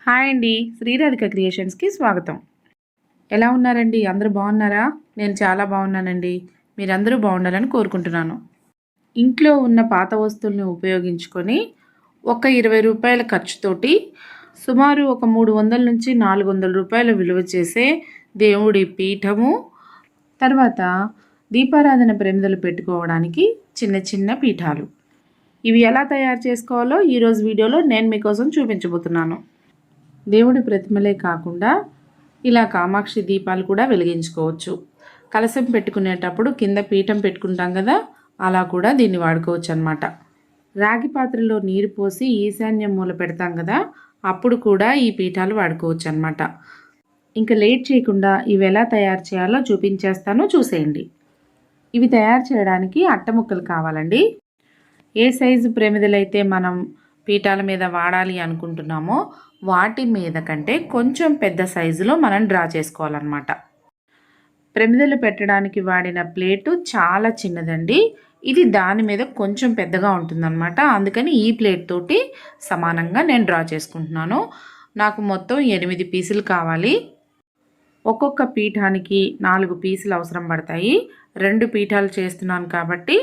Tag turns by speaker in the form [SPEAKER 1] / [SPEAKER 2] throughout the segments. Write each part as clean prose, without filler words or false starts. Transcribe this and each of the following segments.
[SPEAKER 1] Hi అండి, శ్రీరాధిక క్రియేషన్స్కి స్వాగతం. ఎలా ఉన్నారండి? అందరూ బాగున్నారా? నేను చాలా బాగున్నానండి. మీరందరూ బాగుండాలని కోరుకుంటున్నాను. ఇంట్లో ఉన్న పాత వస్తువుల్ని ఉపయోగించుకొని ఒక 20 రూపాయల ఖర్చుతోటి సుమారు ఒక 300 నుంచి 400 రూపాయల విలువ చేసే దేవుడి పీఠము, తర్వాత దీపారాధన ప్రమిదలు పెట్టుకోవడానికి చిన్న చిన్న పీఠాలు, ఇవి ఎలా తయారు చేసుకోవాలో ఈరోజు వీడియోలో నేను మీకోసం చూపించబోతున్నాను. దేవుడి ప్రతిమలే కాకుండా ఇలా కామాక్షి దీపాలు కూడా వెలిగించుకోవచ్చు. కలశం పెట్టుకునేటప్పుడు కింద పీఠం పెట్టుకుంటాం కదా, అలా కూడా దీన్ని వాడుకోవచ్చు అన్నమాట. రాగి పాత్రలో నీరు పోసి ఈశాన్యం మూల పెడతాం కదా, అప్పుడు కూడా ఈ పీఠాలు వాడుకోవచ్చు అన్నమాట. ఇంకా లేట్ చేయకుండా ఇవి ఎలా తయారు చేయాలో చూపించేస్తాను, చూసేయండి. ఇవి తయారు చేయడానికి అట్ట ముక్కలు కావాలండి. ఏ సైజు ప్రమిదలైతే మనం పీఠాల మీద వాడాలి అనుకుంటున్నామో వాటి మీద కంటే కొంచెం పెద్ద సైజులో మనం డ్రా చేసుకోవాలన్నమాట. ప్రమిదలు పెట్టడానికి వాడిన ప్లేటు చాలా చిన్నదండి. ఇది దాని మీద కొంచెం పెద్దగా ఉంటుందన్నమాట. అందుకని ఈ ప్లేట్ తోటి సమానంగా నేను డ్రా చేసుకుంటున్నాను. నాకు మొత్తం 8 పీసులు కావాలి. ఒక్కొక్క పీఠానికి 4 పీసులు అవసరం పడతాయి. 2 పీఠాలు చేస్తున్నాను కాబట్టి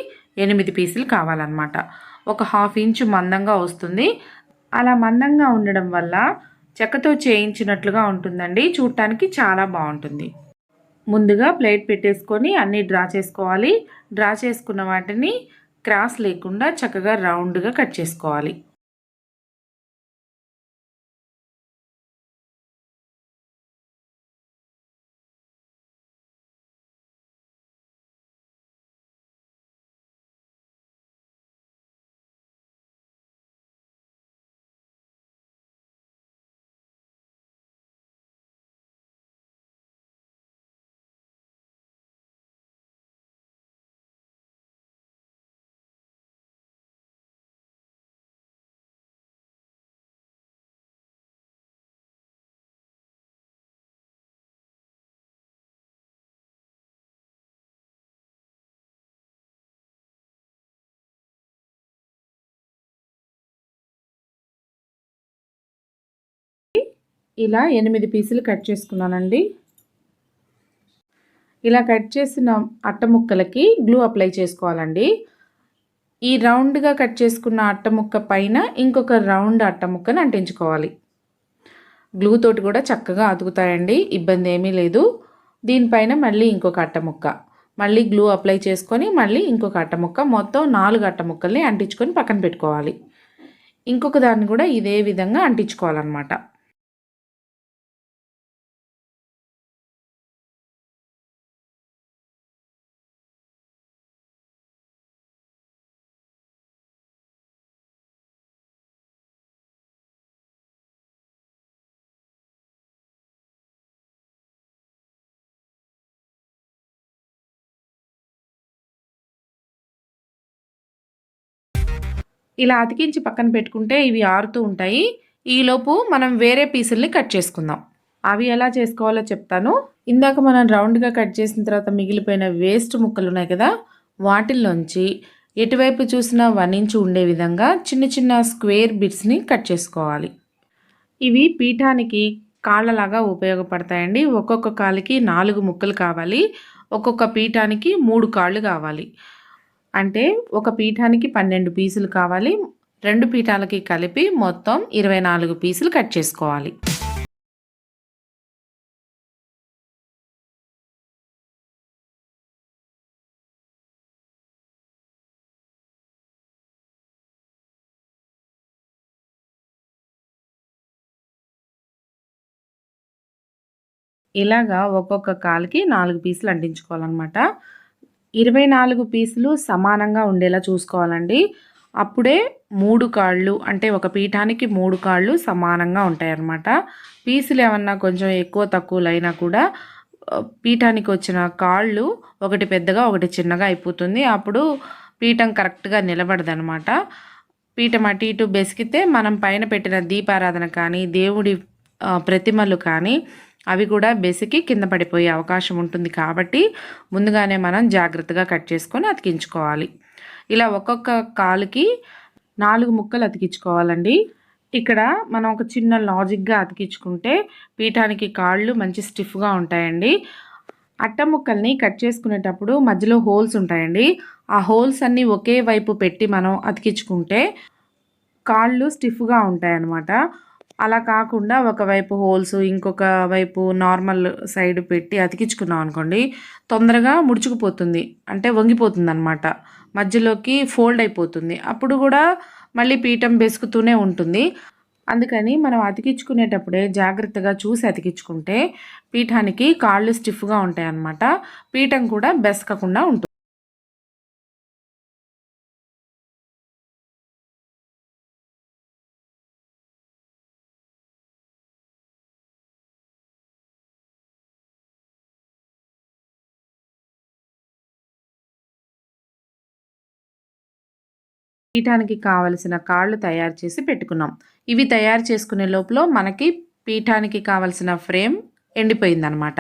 [SPEAKER 1] 8 పీసులు కావాలన్నమాట. ఒక 1/2 ఇంచు మందంగా వస్తుంది. అలా మందంగా ఉండడం వల్ల చెక్కతో చేయించినట్లుగా ఉంటుందండి. చూడటానికి చాలా బాగుంటుంది. ముందుగా ప్లేట్ పెట్టేసుకొని అన్నీ డ్రా చేసుకోవాలి. డ్రా చేసుకున్న వాటిని క్రాస్ లేకుండా చక్కగా రౌండ్గా కట్ చేసుకోవాలి. ఇలా 8 పీసులు కట్ చేసుకున్నానండి. ఇలా కట్ చేసిన అట్ట ముక్కలకి గ్లూ అప్లై చేసుకోవాలండి. ఈ రౌండ్గా కట్ చేసుకున్న అట్ట ముక్క పైన ఇంకొక రౌండ్ అట్ట ముక్కను అంటించుకోవాలి. గ్లూ తోటి కూడా చక్కగా అతుకుతాయండి, ఇబ్బంది ఏమీ లేదు. దీనిపైన మళ్ళీ ఇంకొక అట్ట ముక్క, మళ్ళీ గ్లూ అప్లై చేసుకొని మళ్ళీ ఇంకొక అట్ట ముక్క, మొత్తం 4 అట్ట ముక్కల్ని అంటించుకొని పక్కన పెట్టుకోవాలి. ఇంకొక దాన్ని కూడా ఇదే విధంగా అంటించుకోవాలన్నమాట. ఇలా అతికించి పక్కన పెట్టుకుంటే ఇవి ఆరుతూ ఉంటాయి. ఈలోపు మనం వేరే పీసుల్ని కట్ చేసుకుందాం. అవి ఎలా చేసుకోవాలో చెప్తాను. ఇందాక మనం రౌండ్గా కట్ చేసిన తర్వాత మిగిలిపోయిన వేస్ట్ ముక్కలు ఉన్నాయి కదా, వాటిల్లోంచి ఎటువైపు చూసినా 1 ఇంచు ఉండే విధంగా చిన్న చిన్న స్క్వేర్ బిట్స్ని కట్ చేసుకోవాలి. ఇవి పీఠానికి కాళ్ళలాగా ఉపయోగపడతాయండి. ఒక్కొక్క కాలికి 4 ముక్కలు కావాలి. ఒక్కొక్క పీఠానికి 3 కాళ్ళు కావాలి. అంటే ఒక పీఠానికి 12 పీసులు కావాలి. 2 పీఠాలకి కలిపి మొత్తం 24 పీసులు కట్ చేసుకోవాలి. ఇలాగా ఒక్కొక్క కాలుకి 4 పీసులు అంటించుకోవాలన్నమాట. 24 పీసులు సమానంగా ఉండేలా చూసుకోవాలండి. అప్పుడే 3 కాళ్ళు, అంటే ఒక పీఠానికి 3 కాళ్ళు సమానంగా ఉంటాయన్నమాట. పీసులు ఏమన్నా కొంచెం ఎక్కువ తక్కువలైనా కూడా పీఠానికి వచ్చిన కాళ్ళు ఒకటి పెద్దగా ఒకటి చిన్నగా అయిపోతుంది. అప్పుడు పీఠం కరెక్ట్గా నిలబడదనమాట. పీఠం అటు ఇటు బెసికితే మనం పైన పెట్టిన దీపారాధన కానీ దేవుడి ప్రతిమలు కానీ అవి కూడా బెసికి కింద పడిపోయే అవకాశం ఉంటుంది. కాబట్టి ముందుగానే మనం జాగ్రత్తగా కట్ చేసుకొని అతికించుకోవాలి. ఇలా ఒక్కొక్క కాలుకి 4 ముక్కలు అతికించుకోవాలండి. ఇక్కడ మనం ఒక చిన్న లాజిక్‌గా అతికించుకుంటే పీఠానికి కాళ్ళు మంచి స్టిఫ్‌గా ఉంటాయండి. అట్ట ముక్కల్ని కట్ చేసుకునేటప్పుడు మధ్యలో హోల్స్ ఉంటాయండి. ఆ హోల్స్ అన్నీ ఒకే వైపు పెట్టి మనం అతికించుకుంటే కాళ్ళు స్టిఫ్‌గా ఉంటాయన్నమాట. అలా కాకుండా ఒకవైపు హోల్స్, ఇంకొక వైపు నార్మల్ సైడ్ పెట్టి అతికించుకున్నాం అనుకోండి, తొందరగా ముడుచుకుపోతుంది. అంటే వంగిపోతుందనమాట. మధ్యలోకి ఫోల్డ్ అయిపోతుంది. అప్పుడు గూడా మళ్ళీ పీఠం బెసుకుతూనే ఉంటుంది. అందుకని మనం అతికించుకునేటప్పుడే జాగ్రత్తగా చూసి అతికించుకుంటే పీఠానికి కాళ్ళు స్టిఫ్‌గా ఉంటాయన్నమాట. పీఠం కూడా బెసకకుండా ఉంటుంది. పీఠానికి కావలసిన కాళ్ళు తయారు చేసి పెట్టుకున్నాం. ఇవి తయారు చేసుకునే లోపల మనకి పీఠానికి కావాల్సిన ఫ్రేమ్ ఎండిపోయిందనమాట.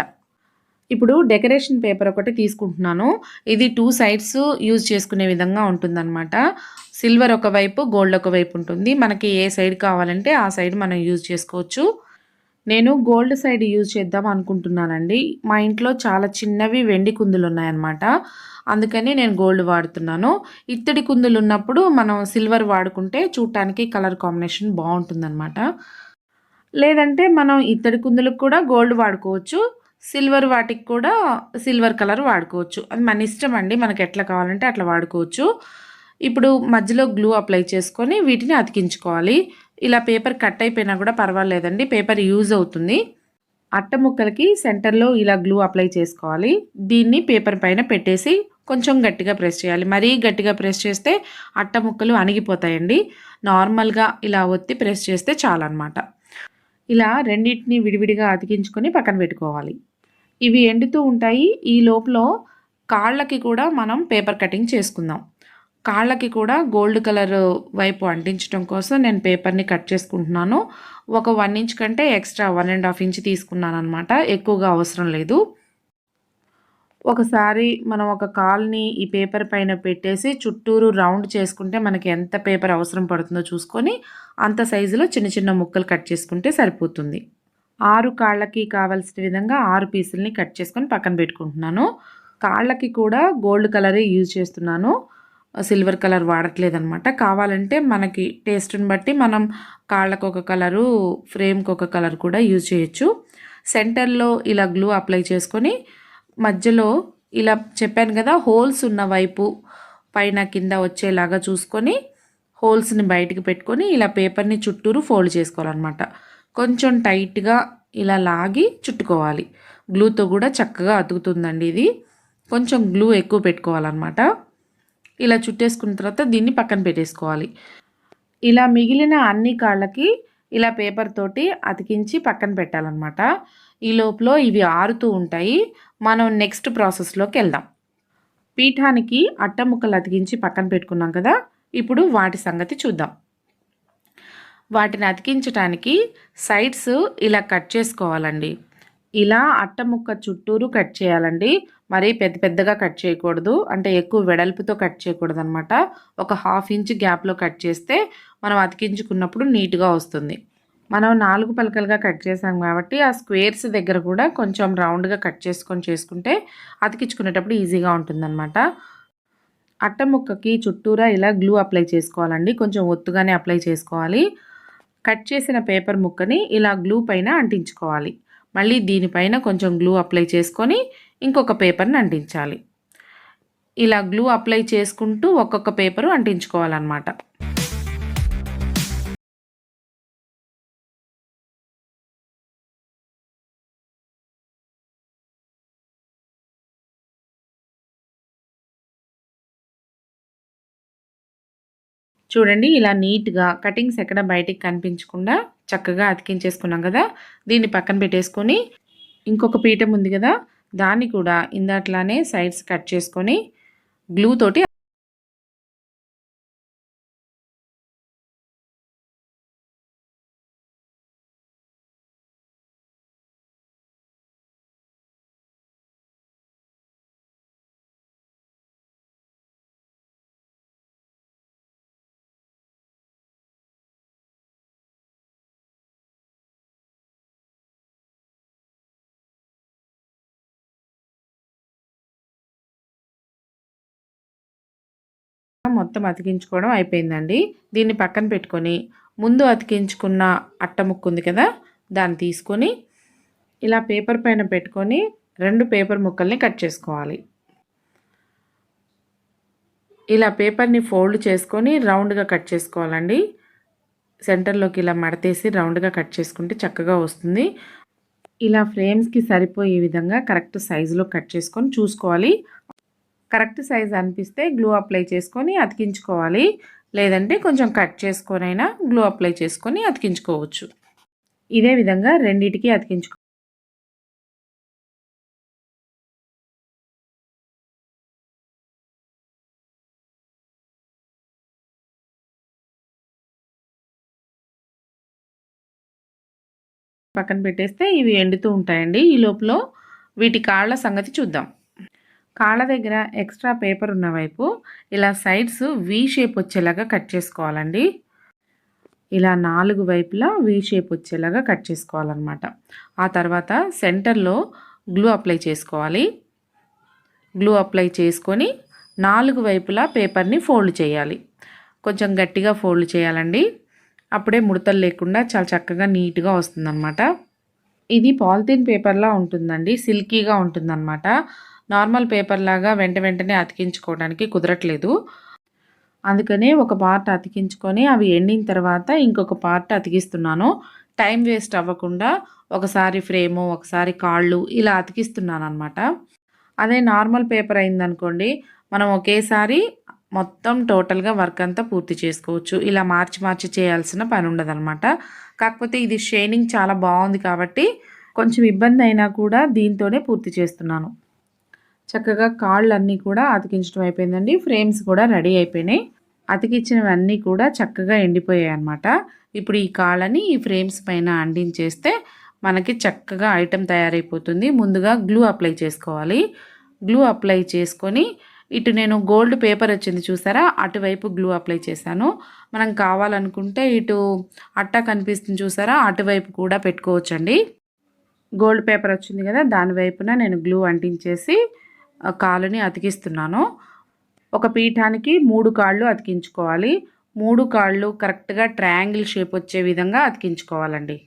[SPEAKER 1] ఇప్పుడు డెకరేషన్ పేపర్ ఒకటి తీసుకుంటున్నాను. ఇది 2 సైడ్స్ యూజ్ చేసుకునే విధంగా ఉంటుందనమాట. సిల్వర్ ఒకవైపు, గోల్డ్ ఒకవైపు ఉంటుంది. మనకి ఏ సైడ్ కావాలంటే ఆ సైడ్ మనం యూజ్ చేసుకోవచ్చు. నేను గోల్డ్ సైడ్ యూజ్ చేద్దాం అనుకుంటున్నానండి. మా ఇంట్లో చాలా చిన్నవి వెండి కుందులున్నాయన్నమాట. అందుకని నేను గోల్డ్ వాడుతున్నాను. ఇత్తడి కుందులున్నప్పుడు మనం సిల్వర్ వాడుకుంటే చూడటానికి కలర్ కాంబినేషన్ బావుంటుందన్నమాట. లేదంటే మనం ఇత్తడి కుందులకు కూడా గోల్డ్ వాడుకోవచ్చు. సిల్వర్ వాటికి కూడా సిల్వర్ కలర్ వాడుకోవచ్చు. అది మన ఇష్టం అండి. మనకు ఎట్లా కావాలంటే అట్లా వాడుకోవచ్చు. ఇప్పుడు మధ్యలో గ్లూ అప్లై చేసుకొని వీటిని అతికించుకోవాలి. ఇలా పేపర్ కట్ అయిపోయినా కూడా పర్వాలేదండి. పేపర్ యూజ్ అవుతుంది. అట్ట ముక్కలకి సెంటర్‌లో ఇలా గ్లూ అప్లై చేసుకోవాలి. దీన్ని పేపర్ పైన పెట్టేసి కొంచెం గట్టిగా ప్రెస్ చేయాలి. మరీ గట్టిగా ప్రెస్ చేస్తే అట్ట ముక్కలు అణిగిపోతాయండి. నార్మల్‌గా ఇలా ఒత్తి ప్రెస్ చేస్తే చాలన్నమాట. ఇలా రెండిటిని విడివిడిగా అతికించుకొని పక్కన పెట్టుకోవాలి. ఇవి ఎండుతూ ఉంటాయి. ఈ లోపల కాళ్ళకి కూడా మనం పేపర్ కటింగ్ చేసుకుందాం. కాళ్ళకి కూడా గోల్డ్ కలర్ వైపు అంటించడం కోసం నేను పేపర్‌ని కట్ చేసుకుంటున్నాను. ఒక 1 ఇంచ్ కంటే ఎక్స్‌ట్రా 1 ½ ఇంచ్ తీసుకున్నాననమాట. ఎక్కువగా అవసరం లేదు. ఒకసారి మనం ఒక కాలుని ఈ పేపర్ పైన పెట్టేసి చుట్టూరు రౌండ్ చేసుకుంటే మనకి ఎంత పేపర్ అవసరం పడుతుందో చూసుకొని అంత సైజులో చిన్న చిన్న ముక్కలు కట్ చేసుకుంటే సరిపోతుంది. 6 కాళ్ళకి కావాల్సిన విధంగా 6 పీసుల్ని కట్ చేసుకొని పక్కన పెట్టుకుంటున్నాను. కాళ్ళకి కూడా గోల్డ్ కలరే యూజ్ చేస్తున్నాను. సిల్వర్ కలర్ వాడట్లేదనమాట. కావాలంటే మనకి టేస్ట్‌ని బట్టి మనం కాళ్ళకొక కలరు, ఫ్రేమ్‌కొక కలర్ కూడా యూజ్ చేయొచ్చు. సెంటర్‌లో ఇలా గ్లూ అప్లై చేసుకొని మధ్యలో ఇలా చెప్పాను కదా! హోల్స్ ఉన్న వైపు పైన కింద వచ్చేలాగా చూసుకొని హోల్స్‌ని బయటికి పెట్టుకొని ఇలా పేపర్‌ని చుట్టూరు ఫోల్డ్ చేసుకోవాలనమాట. కొంచెం టైట్‌గా ఇలా లాగి చుట్టుకోవాలి. గ్లూతో కూడా చక్కగా అతుకుతుందండి ఇది. కొంచెం గ్లూ ఎక్కువ పెట్టుకోవాలనమాట. ఇలా చుట్టేసుకున్న తర్వాత దీన్ని పక్కన పెట్టేసుకోవాలి. ఇలా మిగిలిన అన్ని కాళ్ళకి ఇలా పేపర్ తోటి అతికించి పక్కన పెట్టాలన్నమాట. ఈ లోపల ఇవి ఆరుతూ ఉంటాయి. మనం నెక్స్ట్ ప్రాసెస్‌లోకి వెళ్దాం. పీఠానికి అట్ట ముక్కలు అతికించి పక్కన పెట్టుకున్నాం కదా! ఇప్పుడు వాటి సంగతి చూద్దాం. వాటిని అతికించటానికి సైడ్స్ ఇలా కట్ చేసుకోవాలండి. ఇలా అట్ట ముక్క చుట్టూరు కట్ చేయాలండి. మరీ పెద్ద పెద్దగా కట్ చేయకూడదు. అంటే ఎక్కువ వెడల్పుతో కట్ చేయకూడదనమాట. ఒక 1/2 ఇంచ్ గ్యాప్‌లో కట్ చేస్తే మనం అతికించుకున్నప్పుడు నీట్‌గా వస్తుంది. మనం 4 పలకలుగా కట్ చేసాం కాబట్టి ఆ స్క్వేర్స్ దగ్గర కూడా కొంచెం రౌండ్‌గా కట్ చేసుకుంటే అతికించుకునేటప్పుడు ఈజీగా ఉంటుందనమాట. అట్ట ముక్కకి చుట్టూరా ఇలా గ్లూ అప్లై చేసుకోవాలండి. కొంచెం ఒత్తుగానే అప్లై చేసుకోవాలి. కట్ చేసిన పేపర్ ముక్కని ఇలా గ్లూ పైన అంటించుకోవాలి. మళ్ళీ దీనిపైన కొంచెం గ్లూ అప్లై చేసుకొని ఇంకొక పేపర్‌ని అంటించాలి. ఇలా గ్లూ అప్లై చేసుకుంటూ ఒక్కొక్క పేపరు అంటించుకోవాలన్నమాట. చూడండి ఇలా నీట్‌గా కటింగ్స్ ఎక్కడ బయటికి కనిపించకుండా చక్కగా అతికించేసుకున్నాం కదా! దీన్ని పక్కన పెట్టేసుకొని ఇంకొక పీఠం ఉంది కదా! దాన్ని కూడా ఇందాట్లానే సైడ్స్ కట్ చేసుకొని గ్లూ తోటి మొత్తం అతికించుకోవడం అయిపోయిందండి. దీన్ని పక్కన పెట్టుకొని ముందు అతికించుకున్న అట్ట ముక్క ఉంది కదా, దాన్ని తీసుకొని ఇలా పేపర్ పైన పెట్టుకొని 2 పేపర్ ముక్కల్ని కట్ చేసుకోవాలి. ఇలా పేపర్ని ఫోల్డ్ చేసుకొని రౌండ్గా కట్ చేసుకోవాలండి. సెంటర్లోకి ఇలా మడతేసి రౌండ్గా కట్ చేసుకుంటే చక్కగా వస్తుంది. ఇలా ఫ్రేమ్స్కి సరిపోయే విధంగా కరెక్ట్ సైజులో కట్ చేసుకొని చూసుకోవాలి. కరెక్ట్ సైజ్ అనిపిస్తే గ్లూ అప్లై చేసుకొని అతికించుకోవాలి. లేదంటే కొంచెం కట్ చేసుకొనైనా గ్లూ అప్లై చేసుకొని అతికించుకోవచ్చు. ఇదే విధంగా రెండిటికి అతికించుకో. పక్కన పెట్టేస్తే ఇవి ఎండుతూ ఉంటాయండి. ఈ లోపల వీటి కాళ్ళ సంగతి చూద్దాం. కాళ్ళ దగ్గర ఎక్స్ట్రా పేపర్ ఉన్న వైపు ఇలా సైడ్స్ వీ షేప్ వచ్చేలాగా కట్ చేసుకోవాలండి. ఇలా 4 వైపులా వీ షేప్ వచ్చేలాగా కట్ చేసుకోవాలన్నమాట. ఆ తర్వాత సెంటర్లో గ్లూ అప్లై చేసుకోవాలి. గ్లూ అప్లై చేసుకొని 4 వైపులా పేపర్ని ఫోల్డ్ చేయాలి. కొంచెం గట్టిగా ఫోల్డ్ చేయాలండి. అప్పుడే ముడతలు లేకుండా చాలా చక్కగా నీట్గా వస్తుందన్నమాట. ఇది పాలిథిన్ పేపర్లా ఉంటుందండి, సిల్కీగా ఉంటుందన్నమాట. నార్మల్ పేపర్ లాగా వెంటనే అతికించుకోవడానికి కుదరట్లేదు. అందుకనే ఒక పార్ట్ అతికించుకొని అవి ఎండిన తర్వాత ఇంకొక పార్ట్ అతికిస్తున్నాను. టైం వేస్ట్ అవ్వకుండా ఒకసారి ఫ్రేము, ఒకసారి కాళ్ళు ఇలా అతికిస్తున్నాను అనమాట. అదే నార్మల్ పేపర్ అయిందనుకోండి, మనం ఒకేసారి మొత్తం టోటల్గా వర్క్ అంతా పూర్తి చేసుకోవచ్చు. ఇలా మార్చి చేయాల్సిన పని ఉండదన్నమాట. కాకపోతే ఇది షైనింగ్ చాలా బాగుంది కాబట్టి కొంచెం ఇబ్బంది అయినా కూడా దీంతోనే పూర్తి చేస్తున్నాను. చక్కగా కాళ్ళన్నీ కూడా అతికించడం అయిపోయిందండి. ఫ్రేమ్స్ కూడా రెడీ అయిపోయినాయి. అతికించినవన్నీ కూడా చక్కగా ఎండిపోయాయి అన్నమాట. ఇప్పుడు ఈ కాళ్ళని ఈ ఫ్రేమ్స్ పైన అంటించేస్తే మనకి చక్కగా ఐటెం తయారైపోతుంది. ముందుగా గ్లూ అప్లై చేసుకోవాలి. గ్లూ అప్లై చేసుకొని ఇటు నేను గోల్డ్ పేపర్ వచ్చింది చూసారా, అటువైపు గ్లూ అప్లై చేశాను. మనం కావాలనుకుంటే ఇటు అట్ట కనిపిస్తుంది చూసారా, అటువైపు కూడా పెట్టుకోవచ్చండి. గోల్డ్ పేపర్ వచ్చింది కదా, దాని వైపున నేను గ్లూ అంటించేసి కాలుని అతికిస్తున్నాను. ఒక పీఠానికి 3 కాళ్ళు అతికించుకోవాలి. 3 కాళ్ళు కరెక్ట్గా ట్రయాంగిల్ షేప్ వచ్చే విధంగా అతికించుకోవాలండి.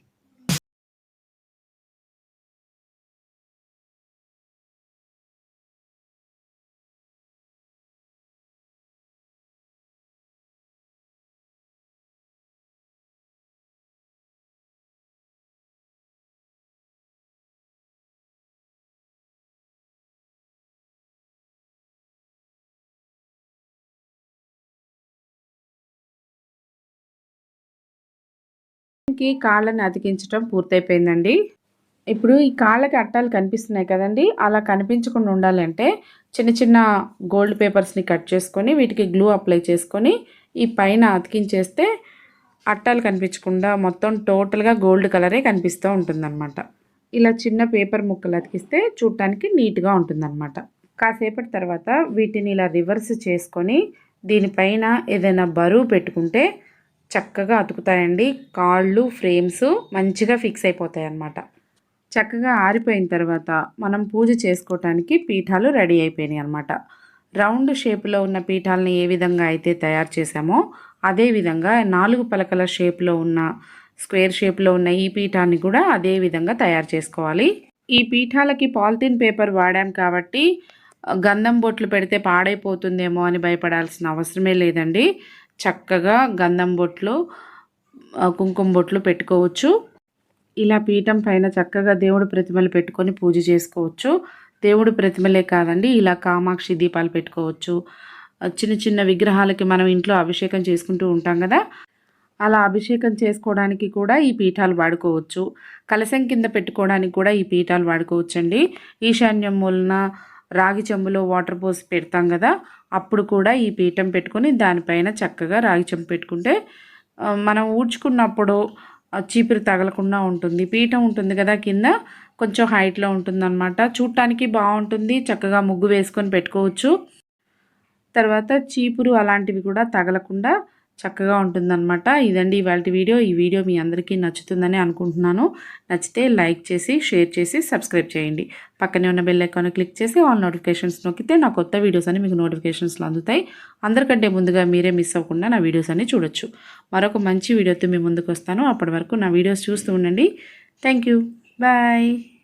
[SPEAKER 1] కాళ్ళని అతికించడం పూర్తయిపోయిందండి. ఇప్పుడు ఈ కాళ్ళకి అట్టాలు కనిపిస్తున్నాయి కదండి, అలా కనిపించకుండా ఉండాలంటే చిన్న గోల్డ్ పేపర్స్ని కట్ చేసుకొని వీటికి గ్లూ అప్లై చేసుకొని ఈ పైన అతికించేస్తే అట్టాలు కనిపించకుండా మొత్తం టోటల్గా గోల్డ్ కలరే కనిపిస్తూ ఉంటుందన్నమాట. ఇలా చిన్న పేపర్ ముక్కలు అతికిస్తే చూడటానికి నీట్గా ఉంటుందన్నమాట. కాసేపటి తర్వాత వీటిని ఇలా రివర్స్ చేసుకొని దీనిపైన ఏదైనా బరువు పెట్టుకుంటే చక్కగా అతుకుతాయండి. కాళ్ళు ఫ్రేమ్స్ మంచిగా ఫిక్స్ అయిపోతాయి అన్నమాట. చక్కగా ఆరిపోయిన తర్వాత మనం పూజ చేసుకోవటానికి పీఠాలు రెడీ అయిపోయినాయి అన్నమాట. రౌండ్ షేప్లో ఉన్న పీఠాలని ఏ విధంగా అయితే తయారు చేసామో అదే విధంగా 4 పలకల షేప్లో ఉన్న స్క్వేర్ షేప్లో ఉన్న ఈ పీఠాన్ని కూడా అదే విధంగా తయారు చేసుకోవాలి. ఈ పీఠాలకి పాలిథిన్ పేపర్ వాడాం కాబట్టి గంధం బొట్లు పెడితే పాడైపోతుందేమో అని భయపడాల్సిన అవసరమే లేదండి. చక్కగా గంధం బొట్లు, కుంకుమ బొట్లు పెట్టుకోవచ్చు. ఇలా పీఠం పైన చక్కగా దేవుడి ప్రతిమలు పెట్టుకొని పూజ చేసుకోవచ్చు. దేవుడి ప్రతిమలే కాదండి, ఇలా కామాక్షి దీపాలు పెట్టుకోవచ్చు. చిన్న విగ్రహాలకి మనం ఇంట్లో అభిషేకం చేసుకుంటూ ఉంటాం కదా, అలా అభిషేకం చేసుకోవడానికి కూడా ఈ పీఠాలు వాడుకోవచ్చు. కలశం కింద పెట్టుకోవడానికి కూడా ఈ పీఠాలు వాడుకోవచ్చండి. ఈశాన్యం మూలన రాగి చెంబులో వాటర్ పోసి పెడతాం కదా, అప్పుడు కూడా ఈ పీఠం పెట్టుకొని దానిపైన చక్కగా రాగి చెంబు పెట్టుకుంటే మనం ఊడ్చుకున్నప్పుడు చీపురు తగలకుండా ఉంటుంది. పీఠం ఉంటుంది కదా కింద, కొంచెం హైట్లో ఉంటుందన్నమాట. చూడటానికి బాగుంటుంది. చక్కగా ముగ్గు వేసుకొని పెట్టుకోవచ్చు. తర్వాత చీపురు అలాంటివి కూడా తగలకుండా చక్కగా ఉంటుందన్నమాట. ఇదండి ఇవాల్టి వీడియో. ఈ వీడియో మీ అందరికీ నచ్చుతుందని అనుకుంటున్నాను. నచ్చితే లైక్ చేసి, షేర్ చేసి, సబ్స్క్రైబ్ చేయండి. పక్కనే ఉన్న బెల్ ఐకాన్ క్లిక్ చేసి ఆల్ నోటిఫికేషన్స్ నొక్కితే నా కొత్త వీడియోస్ అన్ని మీకు నోటిఫికేషన్స్లో అందుతాయి. అందరికంటే ముందుగా మీరే మిస్ అవ్వకుండా నా వీడియోస్ అన్ని చూడొచ్చు. మరొక మంచి వీడియోతో మీ ముందుకు వస్తాను. అప్పటి వరకు నా వీడియోస్ చూస్తూ ఉండండి. Thank you. బాయ్.